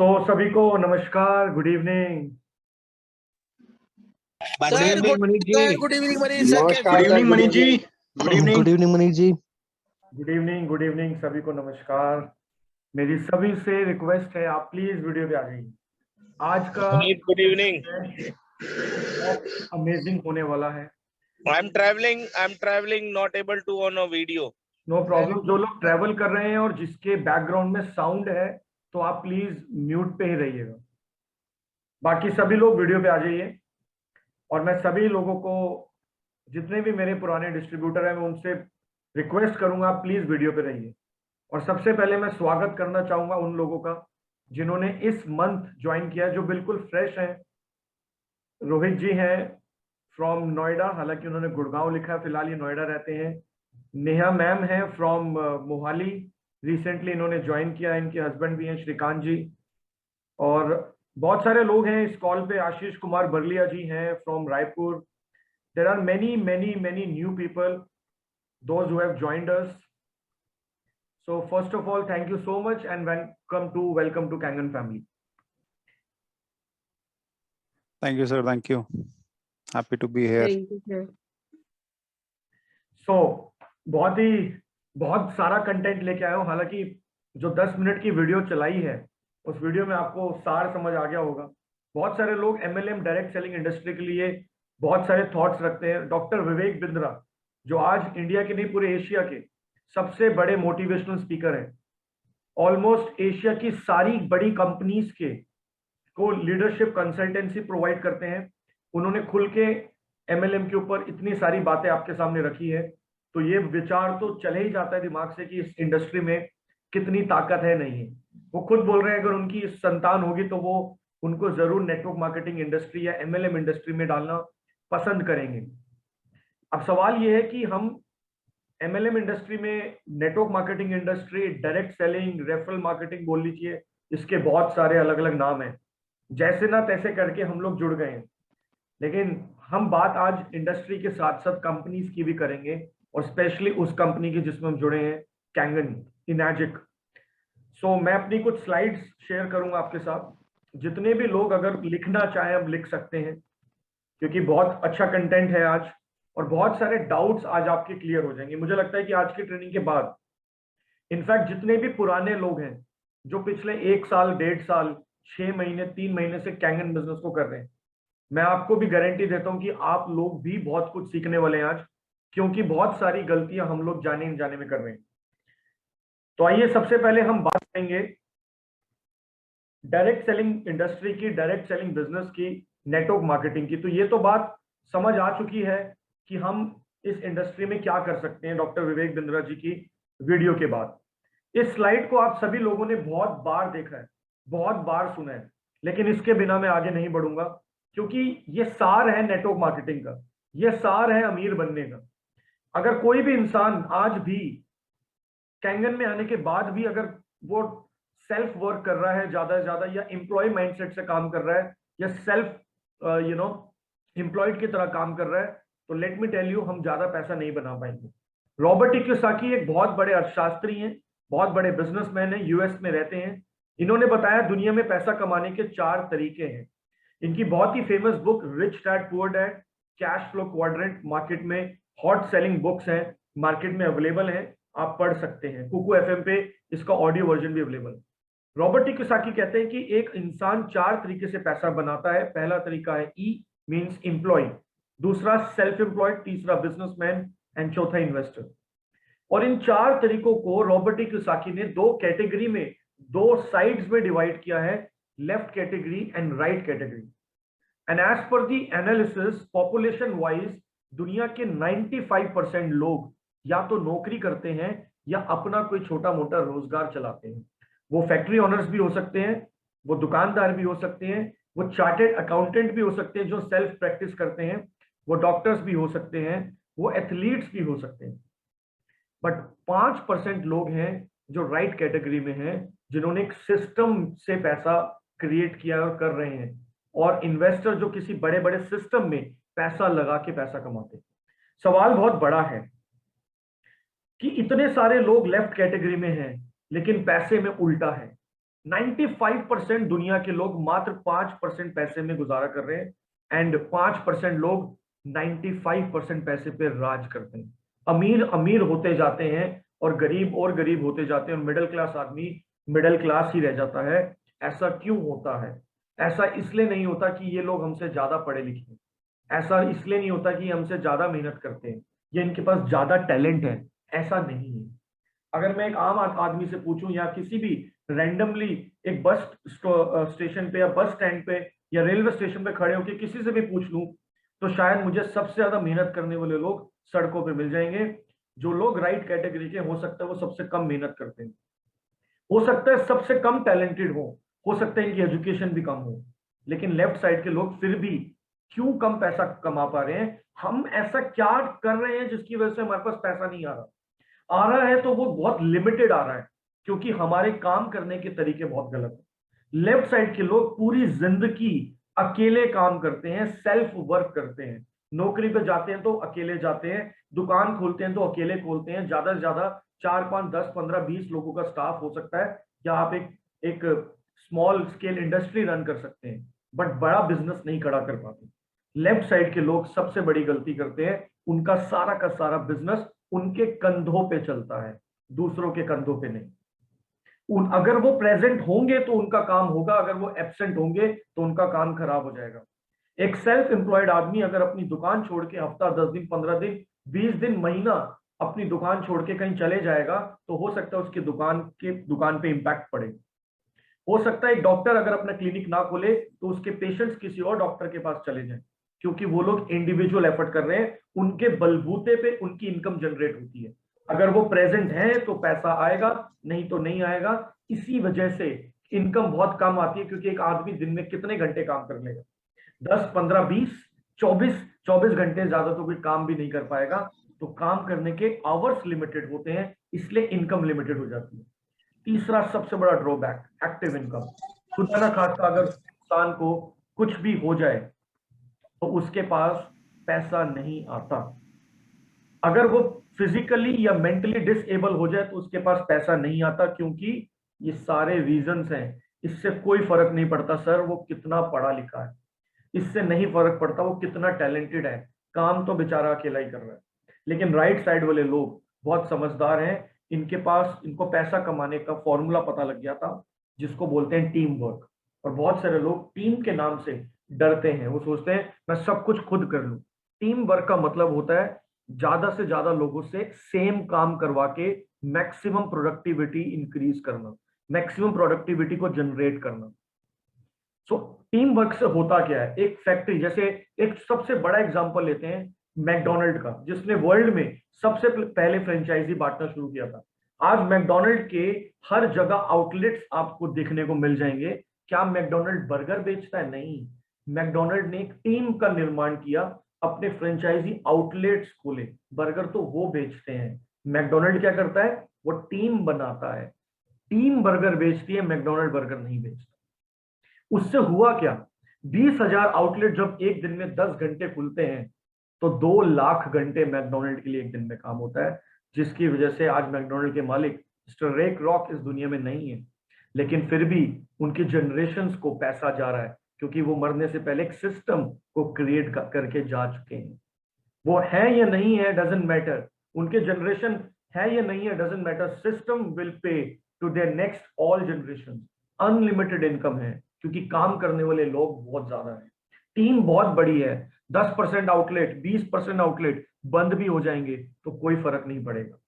सभी को नमस्कार, good evening. Good evening Manish ji. Good evening Manish sir. Good evening Manish ji. Good evening Manish ji. Good evening सभी को नमस्कार। मेरी सभी से रिक्वेस्ट है, आप प्लीज वीडियो पे आ जाइए। आज का गुड इवनिंग। बहुत अमेजिंग होने वाला है। I am travelling not able to on a video. No problem. जो लोग ट्रैवल कर रहे हैं और जिसके बैकग्राउंड में साउंड है, तो आप प्लीज म्यूट पे ही रहिएगा। बाकी सभी लोग वीडियो पे आ जाइए। और मैं सभी लोगों को, जितने भी मेरे पुराने डिस्ट्रीब्यूटर हैं, मैं उनसे रिक्वेस्ट करूंगा, प्लीज वीडियो पे रहिए। और सबसे पहले मैं स्वागत करना चाहूंगा उन लोगों का जिन्होंने इस मंथ ज्वाइन किया, जो बिल्कुल फ्रेश हैं। रोहित जी हैं फ्रॉम नोएडा, हालांकि उन्होंने गुड़गांव लिखा है, फिलहाल ये नोएडा रहते हैं। नेहा मैम है फ्रॉम मोहाली, रिसेंटली इन्होंने ज्वाइन किया है। इनके हस्बैंड भी हैं श्रीकांत जी। और बहुत सारे लोग हैं इस कॉल पे। आशीष कुमार बरलिया जी हैं from Raipur. There are many many many new people, those who have joined us. So first of all, thank you so much and welcome to Kangen family. Thank you sir, thank you. Happy to be here. Thank you sir. So बहुत सारा content लेके आया हूँ। हालांकि जो 10 minute की video चलाई है, उस वीडियो में आपको सार समझ आ गया होगा। बहुत सारे लोग MLM डायरेक्ट सेलिंग इंडस्ट्री के लिए बहुत सारे थॉट्स रखते हैं। डॉक्टर विवेक बिंद्रा, जो आज इंडिया के नहीं पूरे एशिया के सबसे बड़े मोटिवेशनल स्पीकर हैं, ऑलमोस्ट एशिया की सारी बड़ी कंपनीज के को लीडरशिप कंसल्टेंसी प्रोवाइड करते हैं। उन्होंने खुल के MLM के ऊपर इतनी सारी बातें आपके सामने रखी है, तो ये विचार तो चले ही जाता है दिमाग से कि इस इंडस्ट्री में कितनी ताकत है। नहीं है, वो खुद बोल रहे हैं अगर उनकी संतान होगी तो वो उनको जरूर नेटवर्क मार्केटिंग इंडस्ट्री या MLM इंडस्ट्री में डालना पसंद करेंगे। अब सवाल ये है कि हम MLM इंडस्ट्री में, network marketing industry, direct selling, referral marketing बोल लीजिए, इसके बहुत सारे अलग अलग नाम हैं। जैसे ना तैसे करके हम लोग जुड़ गए हैं। लेकिन हम बात आज इंडस्ट्री के साथ साथ कंपनीज की भी करेंगे, और स्पेशली उस कंपनी की जिसमें हम जुड़े हैं, कैंगन इनर्जिक। सो मैं अपनी कुछ स्लाइड्स शेयर करूंगा आपके साथ। जितने भी लोग अगर लिखना चाहें अब लिख सकते हैं, क्योंकि बहुत अच्छा कंटेंट है आज, और बहुत सारे डाउट्स आज आपके क्लियर हो जाएंगे। मुझे लगता है कि आज की ट्रेनिंग के बाद इनफैक्ट जितने भी पुराने लोग हैं, जो पिछले 1 साल, 1.5 साल, 6 महीने, 3 महीने से कैंगन बिजनेस को कर रहे हैं, मैं आपको भी गारंटी देता हूं कि आप लोग भी बहुत कुछ सीखने वाले हैं आज, क्योंकि बहुत सारी गलतियां हम लोग जाने अनजाने में कर रहे हैं। तो आइए सबसे पहले हम बात करेंगे डायरेक्ट सेलिंग इंडस्ट्री की, डायरेक्ट सेलिंग बिजनेस की, नेटवर्क मार्केटिंग की। तो ये तो बात समझ आ चुकी है कि हम इस इंडस्ट्री में क्या कर सकते हैं डॉक्टर विवेक बिंद्रा जी की वीडियो के बाद। इस स्लाइड को आप सभी लोगों ने बहुत बार देखा है, बहुत बार सुना है, लेकिन इसके बिना मैं आगे नहीं बढ़ूंगा, क्योंकि ये सार है नेटवर्क मार्केटिंग का, ये सार है अमीर बनने का। अगर कोई भी इंसान आज भी कैंगन में आने के बाद भी अगर वो सेल्फ वर्क कर रहा है ज्यादा से ज्यादा, या एम्प्लॉय माइंडसेट से काम कर रहा है, या सेल्फ एम्प्लॉयड की तरह काम कर रहा है, तो लेट मी टेल यू, हम ज्यादा पैसा नहीं बना पाएंगे। रॉबर्ट कियोसाकी एक बहुत बड़े अर्थशास्त्री हैं, बहुत बड़े बिजनेसमैन हैं, US में रहते हैं। इन्होंने बताया दुनिया में पैसा कमाने के 4 तरीके हैं। इनकी बहुत ही famous book rich dad poor dad, cash flow quadrant, market में हॉट सेलिंग बुक्स हैं, मार्केट में अवेलेबल हैं, आप पढ़ सकते हैं। कुकू FM पे इसका ऑडियो वर्जन भी अवेलेबल है। रॉबर्ट कियोसाकी कहते हैं कि एक इंसान 4 तरीके से पैसा बनाता है। पहला तरीका है E मींस एम्प्लॉय, दूसरा सेल्फ एम्प्लॉयड, तीसरा बिजनेसमैन, एंड चौथा इन्वेस्टर। और इन 4 तरीकों को रॉबर्ट कियोसाकी ने 2 कैटेगरी में, 2 साइड्स में डिवाइड किया है, left category and right category. And as per the analysis, population wise दुनिया के 95% लोग या तो नौकरी करते हैं या अपना कोई छोटा मोटा रोजगार चलाते हैं। वो फैक्ट्री ओनर्स भी हो सकते हैं, वो दुकानदार भी हो सकते हैं, वो चार्टेड अकाउंटेंट भी हो सकते हैं जो सेल्फ प्रैक्टिस करते हैं, वो डॉक्टर्स भी हो सकते हैं, वो एथलीट्स भी हो सकते हैं। बट 5% लोग हैं जो राइट कैटेगरी में हैं, जिन्होंने एक सिस्टम से पैसा क्रिएट किया और कर रहे हैं, और इन्वेस्टर जो किसी बड़े बड़े सिस्टम में पैसा लगा के पैसा कमाते हैं। सवाल बहुत बड़ा है कि इतने सारे लोग लेफ्ट कैटेगरी में हैं, लेकिन पैसे में उल्टा है। 95% दुनिया के लोग मात्र 5% पैसे में गुजारा कर रहे हैं, एंड 5% लोग 95% पैसे पे राज करते हैं। अमीर अमीर होते जाते हैं और गरीब होते जाते हैं, और मिडिल क्लास आदमी मिडिल क्लास ही रह जाता है। ऐसा क्यों होता है? ऐसा इसलिए नहीं होता कि ये लोग हमसे ज्यादा पढ़े लिखे हैं, ऐसा इसलिए नहीं होता कि हमसे ज्यादा मेहनत करते हैं या इनके पास ज्यादा टैलेंट है, ऐसा नहीं है। अगर मैं एक आम आदमी से पूछूं या किसी भी रैंडमली एक बस स्टेशन पे या बस स्टैंड पे या रेलवे स्टेशन पे खड़े होकर किसी से भी पूछ लूं, तो शायद मुझे सबसे ज्यादा मेहनत करने वाले लोग सड़कों पे मिल जाएंगे। जो लोग राइट कैटेगरी के, हो सकता है वो सबसे कम मेहनत करते हैं, हो सकता है सबसे कम टैलेंटेड हो सकता है इनकी एजुकेशन भी कम हो, लेकिन लेफ्ट साइड के लोग फिर भी क्यों कम पैसा कमा पा रहे हैं? हम ऐसा क्या कर रहे हैं जिसकी वजह से हमारे पास पैसा नहीं आ रहा है? तो वो बहुत लिमिटेड आ रहा है, क्योंकि हमारे काम करने के तरीके बहुत गलत है। लेफ्ट साइड के लोग पूरी जिंदगी अकेले काम करते हैं, सेल्फ वर्क करते हैं। नौकरी पे जाते हैं तो अकेले जाते हैं, दुकान खोलते हैं तो अकेले खोलते हैं। ज्यादा से ज्यादा 4 5 10 15 20 लोगों का स्टाफ हो सकता है, या आप एक स्मॉल स्केल इंडस्ट्री रन कर सकते हैं, बट बड़ा बिजनेस नहीं खड़ा कर पाते। लेफ्ट साइड के लोग सबसे बड़ी गलती करते हैं, उनका सारा का सारा बिजनेस उनके कंधों पे चलता है, दूसरों के कंधों पे नहीं। अगर वो प्रेजेंट होंगे तो उनका काम होगा, अगर वो एब्सेंट होंगे तो उनका काम खराब हो जाएगा। एक सेल्फ एम्प्लॉयड आदमी अगर अपनी दुकान छोड़ के हफ्ता 10 दिन 15 दिन 20 दिन महीना अपनी दुकान छोड़ के कहीं चले जाएगा, तो हो सकता है उसकी दुकान पे इंपैक्ट पड़े। हो सकता है एक डॉक्टर अगर अपना क्लिनिक ना खोले तो उसके पेशेंट्स किसी और डॉक्टर के पास चले जाएं, क्योंकि वो लोग इंडिविजुअल एफर्ट कर रहे हैं, उनके बलबूते पे उनकी इनकम जनरेट होती है। अगर वो प्रेजेंट है तो पैसा आएगा, नहीं तो नहीं आएगा। इसी वजह से इनकम बहुत कम आती है, क्योंकि एक आदमी दिन में कितने घंटे काम कर लेगा? 10 15 20 24 घंटे, ज्यादा तो कोई काम भी नहीं कर पाएगा। तो काम करने के आवर्स लिमिटेड होते हैं, इसलिए इनकम लिमिटेड हो जाती है। तीसरा सबसे बड़ा ड्रॉबैक, एक्टिव इनकम। खुदा ना खास्ता अगर इंसान को कुछ भी हो जाए तो उसके पास पैसा नहीं आता। अगर वो फिजिकली या मेंटली डिसेबल हो जाए तो उसके पास पैसा नहीं आता, क्योंकि ये सारे रीजंस हैं। इससे कोई फर्क नहीं पड़ता सर वो कितना पढ़ा लिखा है, इससे नहीं फर्क पड़ता वो कितना टैलेंटेड है, काम तो बेचारा अकेला ही कर रहा है। लेकिन राइट साइड वाले लोग बहुत समझदार हैं, इनको पैसा कमाने का फॉर्मूला पता लग गया था, जिसको बोलते हैं टीम वर्क। और बहुत सारे लोग टीम के नाम से डरते हैं, वो सोचते हैं मैं सब कुछ खुद कर लूं। टीम वर्क का मतलब होता है ज्यादा से ज्यादा लोगों से सेम काम करवा के मैक्सिमम प्रोडक्टिविटी इंक्रीज करना, मैक्सिमम प्रोडक्टिविटी को जनरेट करना। सो टीम वर्क से होता क्या है? एक फैक्ट्री, जैसे एक सबसे बड़ा एग्जांपल लेते हैं मैकडोनल्ड का, जिसने वर्ल्ड में सबसे पहले फ्रेंचाइजी बांटना शुरू किया था। आज मैकडोनल्ड के हर जगह आउटलेट्स आपको देखने को मिल जाएंगे। क्या मैकडोनल्ड बर्गर बेचता है? नहीं, मैकडोनल्ड ने एक टीम का निर्माण किया, अपने फ्रेंचाइजी आउटलेट्स खोले। बर्गर तो वो बेचते हैं, मैकडोनल्ड क्या करता है? वो टीम बनाता है। टीम बर्गर बेचती है, मैकडोनल्ड बर्गर नहीं बेचता। उससे हुआ क्या? 20,000 आउटलेट जब एक दिन में 10 घंटे खुलते हैं, तो 2 लाख घंटे मैकडोनल्ड के लिए एक दिन में काम होता है, जिसकी वजह से आज मैकडोनल्ड के मालिक मिस्टर रे क्रॉक इस दुनिया में नहीं है। लेकिन फिर भी उनकी जनरेशन्स को पैसा जा रहा है, क्योंकि वो मरने से पहले एक सिस्टम को क्रिएट करके जा चुके हैं। वो है या नहीं है डजंट मैटर, उनके जनरेशन है या नहीं है doesn't matter, system will pay to their next all generation. Unlimited income है, क्योंकि काम करने वाले लोग बहुत ज्यादा हैं, टीम बहुत बड़ी है। 10% आउटलेट 20% आउटलेट बंद भी हो जाएंगे तो कोई फर्क नहीं पड़ेगा।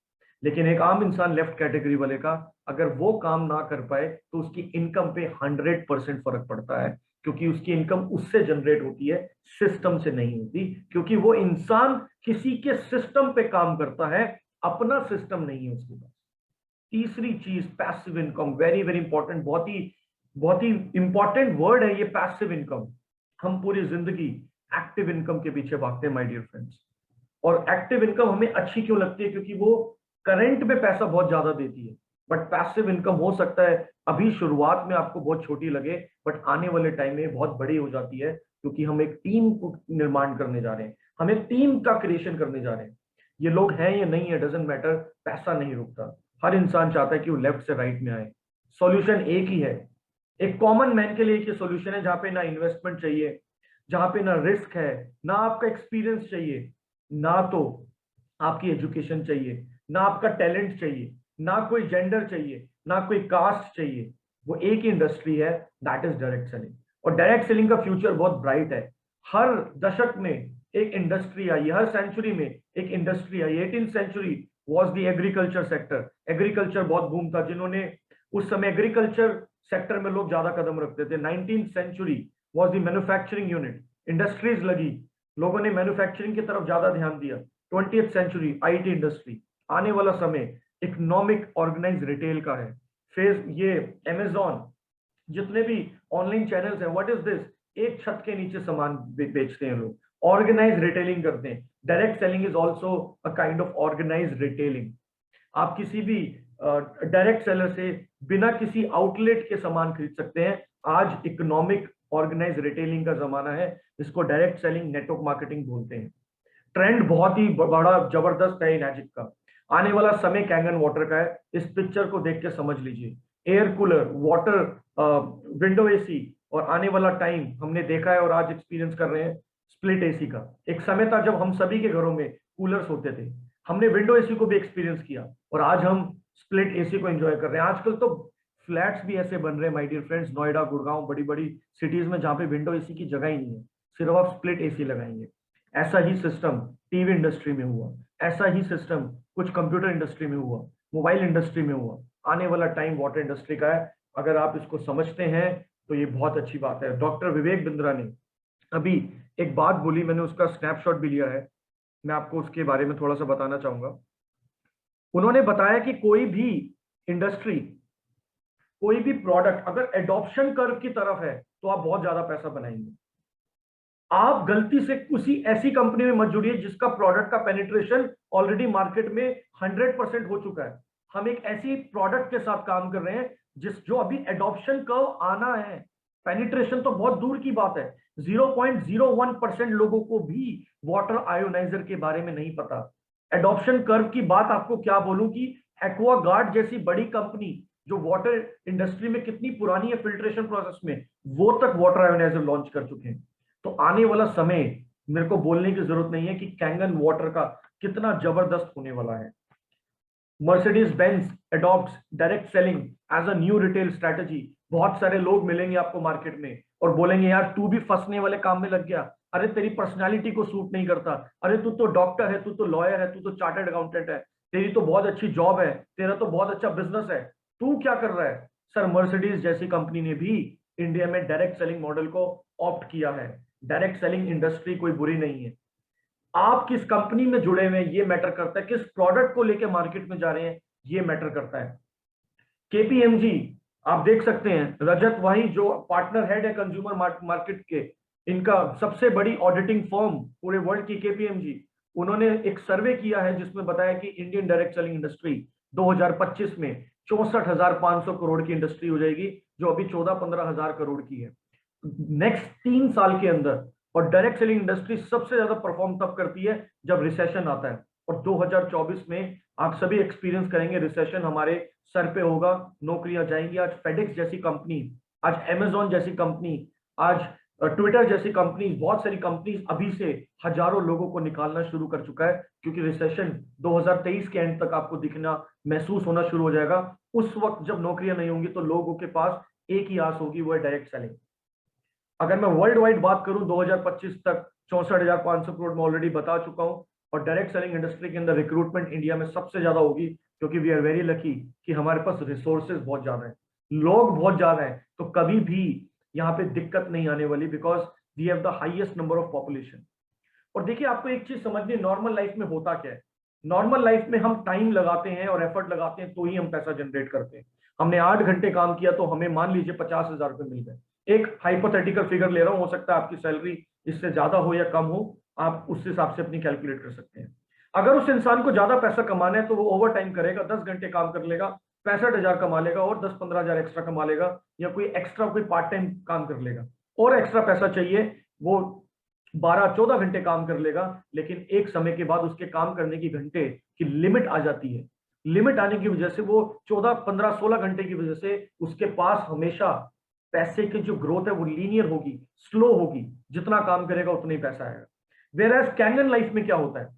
लेकिन एक आम इंसान लेफ्ट कैटेगरी वाले का, अगर वो काम ना कर पाए तो उसकी इनकम पे 100% फर्क पड़ता है, क्योंकि उसकी इनकम उससे जनरेट होती है, सिस्टम से नहीं होती। क्योंकि वो इंसान किसी के सिस्टम पे काम करता है, अपना सिस्टम नहीं है उसके पास। तीसरी चीज passive income, very very important, बहुत ही इंपॉर्टेंट वर्ड है ये पैसिव इनकम। हम पूरी जिंदगी एक्टिव इनकम के पीछे भागते हैं माय डियर फ्रेंड्स। और एक्टिव इनकम हमें अच्छी क्यों लगती है? क्योंकि वो करंट में पैसा बहुत ज्यादा देती है। बट पैसिव इनकम हो सकता है अभी शुरुआत में आपको बहुत छोटी लगे, बट आने वाले टाइम में बहुत बड़ी हो जाती है, क्योंकि हम एक टीम को निर्माण करने जा रहे हैं, हम एक टीम का क्रिएशन करने जा रहे हैं। ये लोग हैं या नहीं है डजंट मैटर, पैसा नहीं रुकता। हर इंसान चाहता है कि वो लेफ्ट से राइट में आए। सॉल्यूशन एक ही है, एक कॉमन मैन के लिए ये सोल्यूशन है, जहां पे ना इन्वेस्टमेंट चाहिए, जहां पे ना रिस्क है, ना आपका एक्सपीरियंस चाहिए, ना तो आपकी एजुकेशन चाहिए, ना आपका टैलेंट चाहिए, ना कोई जेंडर चाहिए, ना कोई कास्ट चाहिए। वो एक ही इंडस्ट्री है, दैट इज डायरेक्ट सेलिंग। और डायरेक्ट सेलिंग का फ्यूचर बहुत ब्राइट है। हर दशक में एक इंडस्ट्री आई, हर सेंचुरी में एक इंडस्ट्री आई। 18th century was the agriculture sector. Agriculture बहुत बूम था, जिन्होंने उस समय एग्रीकल्चर सेक्टर में लोग ज्यादा कदम रखते थे। 19th century was the manufacturing unit, industries लगी, लोगों ने मैन्युफैक्चरिंग की तरफ ज्यादा ध्यान दिया। 20th century IT industry. आने वाला समय इकोनॉमिक ऑर्गेनाइज रिटेल का है। फेस ये अमेजॉन, जितने भी ऑनलाइन चैनल्स हैं, व्हाट इज दिस, एक छत के नीचे सामान बेचते हैं लोग, ऑर्गेनाइज रिटेलिंग करते हैं। Direct selling is also a kind of organise retailing. आप किसी भी डायरेक्ट सेलर से बिना किसी आउटलेट के सामान खरीद सकते हैं। आज इकोनॉमिक ऑर्गेनाइज रिटेलिंग का जमाना है, इसको डायरेक्ट सेलिंग नेटवर्क मार्केटिंग बोलते हैं। ट्रेंड बहुत ही बड़ा जबरदस्त है इनएजिक का। आने वाला समय कैंगन वाटर का है, इस पिक्चर को देख के समझ लीजिए। Air cooler, water, window AC, और आने वाला टाइम हमने देखा है और आज एक्सपीरियंस कर रहे हैं स्प्लिट एसी का। एक समय था जब हम सभी के घरों में कूलर्स होते थे, हमने विंडो एसी को भी एक्सपीरियंस किया, और आज हम स्प्लिट एसी को एंजॉय कर रहे हैं। आजकल तो फ्लैट्स भी ऐसे बन रहे हैं my dear friends, Noida, Gurgaon, बड़ी बड़ी सिटीज में, जहां पे विंडो एसी की जगह ही नहीं है, सिर्फ आप स्प्लिट एसी लगाएंगे। ऐसा ही सिस्टम टीवी इंडस्ट्री में हुआ, ऐसा ही सिस्टम कुछ कंप्यूटर इंडस्ट्री में हुआ, मोबाइल इंडस्ट्री में हुआ। आने वाला टाइम वाटर इंडस्ट्री का है। अगर आप इसको समझते हैं तो ये बहुत अच्छी बात है। डॉक्टर विवेक बिंद्रा ने अभी एक बात बोली, मैंने उसका स्नैपशॉट भी लिया है, मैं आपको उसके बारे में थोड़ा सा बताना चाहूंगा। उन्होंने बताया कि कोई भी इंडस्ट्री, कोई भी प्रोडक्ट अगर एडॉप्शन कर्व की तरफ है तो आप बहुत ज्यादा पैसा बनाएंगे। आप गलती से किसी ऐसी कंपनी में मत जुड़िए जिसका प्रोडक्ट का पेनिट्रेशन ऑलरेडी मार्केट में 100% हो चुका है। हम एक ऐसी प्रोडक्ट के साथ काम कर रहे हैं जो अभी एडॉप्शन कर्व आना है। पेनिट्रेशन तो बहुत दूर की बात है, 0.01% लोगों को भी वाटर आयोनाइजर के बारे में नहीं पता। एडॉप्शन कर्व की बात आपको क्या बोलूं कि एक्वागार्ड जैसी बड़ी कंपनी जो वाटर इंडस्ट्री में कितनी पुरानी है फिल्ट्रेशन प्रोसेस में, वो तक वाटर आयोनाइजर लॉन्च कर चुके हैं। तो आने वाला समय मेरे को बोलने की जरूरत नहीं है कि कैंगन वाटर का कितना जबरदस्त होने वाला है। Mercedes Benz adopts direct selling as a new retail strategy. बहुत सारे लोग मिलेंगे आपको मार्केट में और बोलेंगे यार तू भी फंसने वाले काम में लग गया, अरे तेरी पर्सनालिटी को सूट नहीं करता, अरे तू तो डॉक्टर है, तू तो लॉयर है, तू तो चार्टर्ड अकाउंटेंट है, तेरी तो बहुत अच्छी जॉब है, तेरा तो बहुत अच्छा बिजनेस है, तू क्या कर रहा है। सर मर्सिडीज जैसी कंपनी ने भी इंडिया में डायरेक्ट सेलिंग मॉडल को ऑप्ट किया है। डायरेक्ट सेलिंग इंडस्ट्री कोई बुरी नहीं है, आप किस कंपनी में जुड़े हुए हैं ये मैटर करता है, किस प्रोडक्ट को लेकर मार्केट में जा रहे हैं ये मैटर करता है। केपीएमजी आप देख सकते हैं, रजत वाही जो पार्टनर हेड है कंज्यूमर मार्केट के, इनका सबसे बड़ी ऑडिटिंग फर्म पूरे वर्ल्ड की केपीएमजी, उन्होंने एक सर्वे किया है जिसमें बताया कि इंडियन डायरेक्ट सेलिंग इंडस्ट्री 2025 में 64,500 करोड़ की इंडस्ट्री हो जाएगी, जो अभी 14-15 हजार करोड़ की है नेक्स्ट 3 साल के अंदर। और डायरेक्ट सेलिंग इंडस्ट्री सबसे ज्यादा परफॉर्म तब करती है जब रिसेशन आता है, और 2024 में आप सभी एक्सपीरियंस करेंगे, रिसेशन हमारे सर पे होगा, नौकरियां जाएंगी। आज फेडेक्स जैसी कंपनी, आज अमेजॉन जैसी कंपनी, आज ट्विटर जैसी कंपनी, बहुत सारी कंपनीज अभी से हजारों लोगों को निकालना शुरू कर चुका है, क्योंकि रिसेशन 2023 के एंड तक आपको दिखना महसूस होना शुरू हो जाएगा। उस वक्त जब नौकरियां नहीं होंगी तो लोगों के पास एक ही आस होगी, वो है डायरेक्ट सेलिंग। अगर मैं वर्ल्ड वाइड बात करूं 2025 तक 64,500 करोड़ में ऑलरेडी बता चुका हूं, और डायरेक्ट सेलिंग इंडस्ट्री के अंदर रिक्रूटमेंट इंडिया में सबसे ज्यादा होगी, क्योंकि वी आर वेरी लकी कि हमारे पास रिसोर्सेज बहुत ज्यादा है, लोग बहुत ज्यादा है, तो कभी भी यहाँ पे दिक्कत नहीं आने वाली, because we have the highest number of population. और देखिए आपको एक चीज समझनी, नॉर्मल लाइफ में होता क्या है। नॉर्मल लाइफ में हम टाइम लगाते हैं और एफर्ट लगाते हैं तो ही हम पैसा जनरेट करते हैं। हमने 8 घंटे काम किया तो हमें मान लीजिए 50,000 रुपए मिल गए। एक हाइपोथेटिकल फिगर ले रहा हूं, हो सकता है आपकी सैलरी इससे ज्यादा हो या कम हो, आप उस हिसाब से अपनी कैलकुलेट कर सकते हैं। अगर उस इंसान को ज्यादा पैसा कमाना है तो वो ओवर टाइम करेगा, 10 घंटे काम कर लेगा, 65,000 कमा लेगा, और 10-15 हजार एक्स्ट्रा कमा लेगा, या कोई एक्स्ट्रा कोई पार्ट टाइम काम कर लेगा, और एक्स्ट्रा पैसा चाहिए वो 12-14 घंटे काम कर लेगा। लेकिन एक समय के बाद उसके काम करने की घंटे की लिमिट आ जाती है। लिमिट आने की वजह से वो 14-15-16 घंटे की वजह से उसके पास हमेशा पैसे की जो ग्रोथ है वो लीनियर होगी, स्लो होगी, जितना काम करेगा उतना ही पैसा आएगा। वेयर कैंगन लाइफ में क्या होता है,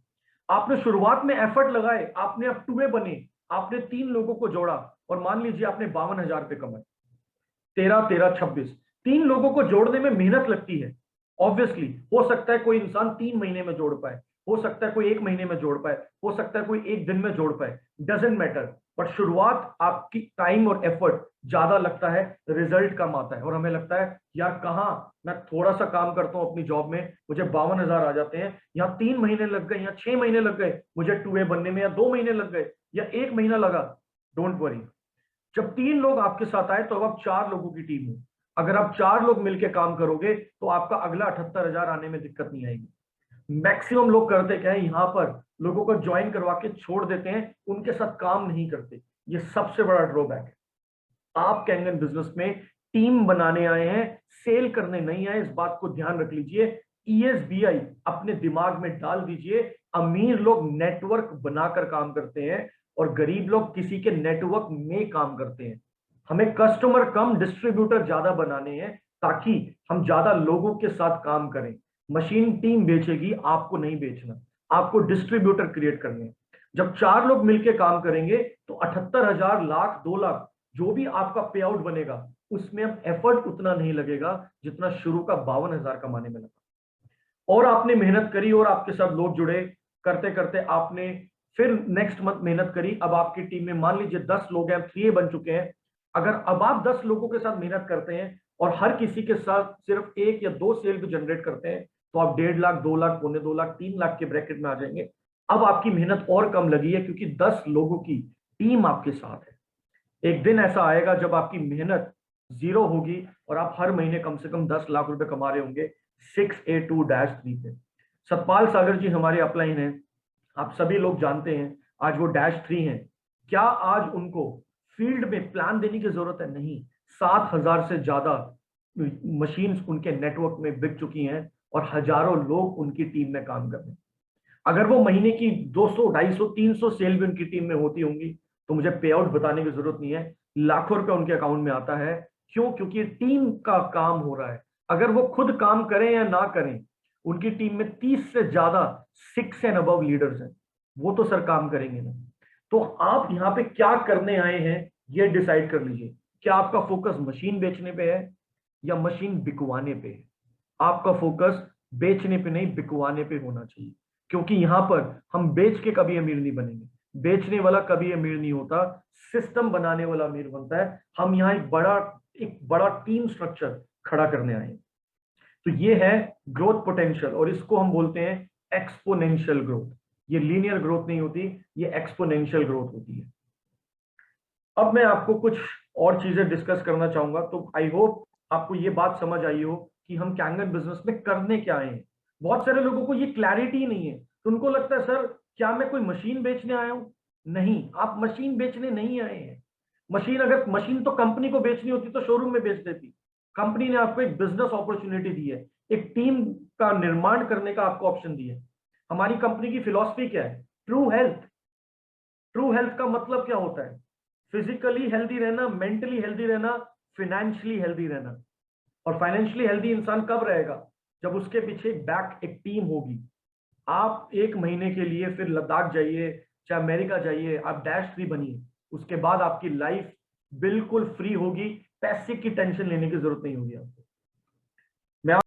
आपने शुरुआत में एफर्ट लगाए, आपने अब 2 बने, आपने 3 लोगों को जोड़ा और मान लीजिए आपने 52,000 रुपए कमाए, 13 13 26, 3 लोगों को जोड़ने में मेहनत लगती है। ऑब्वियसली हो सकता है कोई इंसान 3 महीने में जोड़ पाए, हो सकता है कोई 1 महीने में जोड़ पाए, हो सकता है कोई 1 दिन में जोड़ पाए, डजेंट मैटर। बट शुरुआत आपकी टाइम और एफर्ट ज्यादा लगता है, रिजल्ट कम आता है और हमें लगता है यार कहाँ, मैं थोड़ा सा काम करता हूं अपनी जॉब में, मुझे 52,000 आ जाते हैं, यहाँ 3 महीने लग गए, यहाँ 6 महीने लग गए मुझे 2A बनने में, या 2 महीने लग गए या 1 महीना लगा। डोंट वरी, जब 3 लोग आपके साथ आए तो अब आप 4 लोगों की टीम हो। अगर आप 4 लोग मिलकर काम करोगे तो आपका अगला 78,000 आने में दिक्कत नहीं आएगी। मैक्सिमम लोग करते क्या है, यहां पर लोगों को ज्वाइन करवा के छोड़ देते हैं, उनके साथ काम नहीं करते। ये सबसे बड़ा ड्रॉबैक है। आप कैंगन बिजनेस में टीम बनाने आए हैं, सेल करने नहीं आए, इस बात को ध्यान रख लीजिए। ESBI अपने दिमाग में डाल दीजिए। अमीर लोग नेटवर्क बनाकर काम करते हैं और गरीब लोग किसी के नेटवर्क में काम करते हैं। हमें कस्टमर कम, डिस्ट्रीब्यूटर ज्यादा बनाने हैं ताकि हम ज्यादा लोगों के साथ काम करें। मशीन टीम बेचेगी, आपको नहीं बेचना, आपको डिस्ट्रीब्यूटर क्रिएट करने हैं। जब 4 लोग मिलकर काम करेंगे तो 78,000, लाख, 2 लाख जो भी आपका पे आउट बनेगा, उसमें अब एफर्ट उतना नहीं लगेगा जितना शुरू का 52,000 कमाने में लगा। और आपने मेहनत करी और आपके साथ लोग जुड़े, करते करते आपने फिर नेक्स्ट मंथ मेहनत करी। अब आपकी टीम में मान लीजिए 10 लोग हैं, 3A बन चुके हैं। अगर अब आप 10 लोगों के साथ मेहनत करते हैं और हर किसी के साथ सिर्फ 1 या 2 सेल भी जनरेट करते हैं तो आप 1.5 लाख, 2 लाख, पौने 2 लाख, 3 लाख के ब्रैकेट में आ जाएंगे। अब आपकी मेहनत और कम लगी है क्योंकि 10 लोगों की टीम आपके साथ है। एक दिन ऐसा आएगा जब आपकी मेहनत 0 होगी और आप हर महीने कम से कम 10 लाख रुपए कमा रहे होंगे 6A2-3 पे। सतपाल सागर जी हमारे अपलाइन हैं, आप सभी लोग जानते हैं, आज वो -3 हैं। क्या आज उनको फील्ड में प्लान देने की जरूरत है? नहीं। 7,000 से ज्यादा मशीन्स उनके नेटवर्क में बिक चुकी हैं और हजारों लोग उनकी टीम में काम कर रहे हैं। अगर वो महीने की 200, 250, 300 सेल भी उनकी टीम में होती होंगी तो मुझे पे आउट बताने की जरूरत नहीं है, लाखों रुपए उनके अकाउंट में आता है। क्यों? क्योंकि टीम का काम हो रहा है। अगर वो खुद काम करें या ना करें, उनकी टीम में 30 से ज्यादा 6 एंड अबव लीडर्स हैं, वो तो सर काम करेंगे ना। तो आप यहाँ पे क्या करने आए हैं ये डिसाइड कर लीजिए। क्या आपका फोकस मशीन बेचने पे है या मशीन बिकवाने पे है? आपका फोकस बेचने पे नहीं, बिकवाने पे होना चाहिए। क्योंकि यहां पर हम बेच के कभी अमीर नहीं बनेंगे, बेचने वाला कभी अमीर नहीं होता, सिस्टम बनाने वाला अमीर बनता है। हम यहाँ एक बड़ा टीम स्ट्रक्चर खड़ा करने आए हैं। तो ये है ग्रोथ पोटेंशियल और इसको हम बोलते हैं एक्सपोनेंशियल ग्रोथ। ये लीनियर ग्रोथ नहीं होती, ये एक्सपोनेंशियल ग्रोथ होती है। अब मैं आपको कुछ और चीजें डिस्कस करना चाहूंगा। तो आई होप आपको ये बात समझ आई हो कि हम कैंगन बिजनेस में करने क्या आए हैं। बहुत सारे लोगों को ये क्लैरिटी नहीं है, तो उनको लगता है सर क्या मैं कोई मशीन बेचने आया हूं? नहीं, आप मशीन बेचने नहीं आए हैं। मशीन तो कंपनी को बेचनी होती तो शोरूम में बेच देती। कंपनी ने आपको एक बिजनेस अपॉर्चुनिटी दी है, एक टीम का निर्माण करने का आपको ऑप्शन दिया है। हमारी कंपनी की फिलॉसफी क्या है? True health. ट्रू हेल्थ का मतलब क्या होता है? फिजिकली हेल्दी रहना, मेंटली हेल्दी रहना, फाइनेंशियली हेल्दी रहना। और फाइनेंशियली हेल्दी इंसान कब रहेगा? जब उसके पीछे एक टीम होगी। आप 1 महीने के लिए फिर लद्दाख जाइए, चाहे अमेरिका जाइए, आप -3 बनिए, उसके बाद आपकी लाइफ बिल्कुल फ्री होगी, पैसे की टेंशन लेने की जरूरत नहीं होगी आपको।